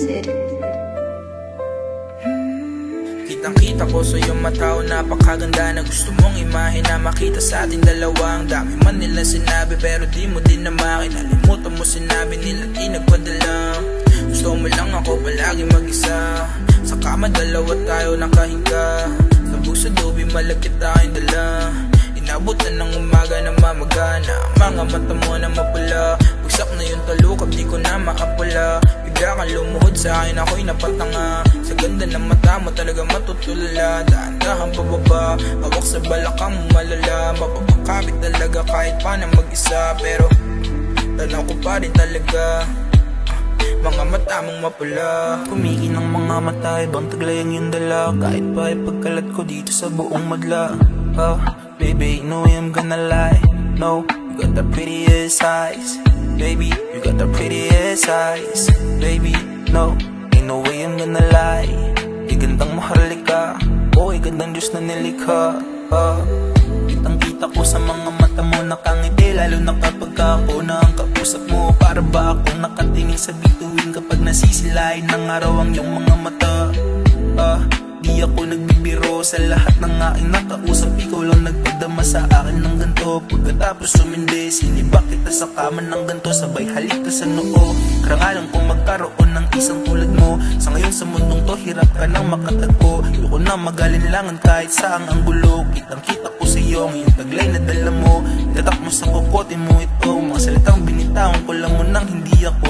Limited. Kitang-kita ko sa iyong mata, napakaganda na gusto mong imahe na makita sa ating dalawa. Ang dami man nila sinabi pero di mo din na makinalimutan mo sinabi nila di nagpadala. Gusto mo lang ako palagi mag-isa, sa kama dalawa tayo nakahinga. Sabog sa dobi malagkit tayong dala, inabutan ng umaga na mamagana. Mga mata mo na mapula, bagsak na yung talukap di ko na maapula. Bigla kang lumuhod sa akin ako'y napatanga, sa ganda ng mata mo talaga matutulala. Dahan-dahan pababa, hawak sa balakang mo malala. Mapapakabit talaga kahit pa na mag-isa, pero tanaw ko pa rin talaga mga mata mong mapula. Kumikinang mga mata, ibang taglay ang iyong dala. Kahit pa ipagkalat ko dito sa buong madla. Baby, you know I'm gonna lie. No, you got the prettiest eyes. Baby, you got the prettiest eyes. Baby, no, ain't no way I'm gonna lie. Igandang maharlika, oh igandang Diyos na nilikha. Kitang-kita ko sa mga mata mo nakangiti, lalo na kapag ako na ang kausap mo. Para ba akong nakatingin sa bituin kapag nasisilain ng araw ang iyong mga mata. Di ako nagbibiro, sa lahat ng aking nakausap ikaw lang nagpadama sa akin ng ganto. Pagkatapos sumindi, sinibak kita sa kama ng ganto, sabay halik ka sa noo. Karangalan kong magkaroon ng isang tulad mo. Sa ngayon sa mundong to, hirap ka nang makatagpo. Ayoko na magalinlangan kahit saang ang gulo. Kitang-kita ko sa iyo ngayong taglay na dala mo. Itatak mo sa kokote mo ito, mga salitang binitawan ko lang mo nang hindi ako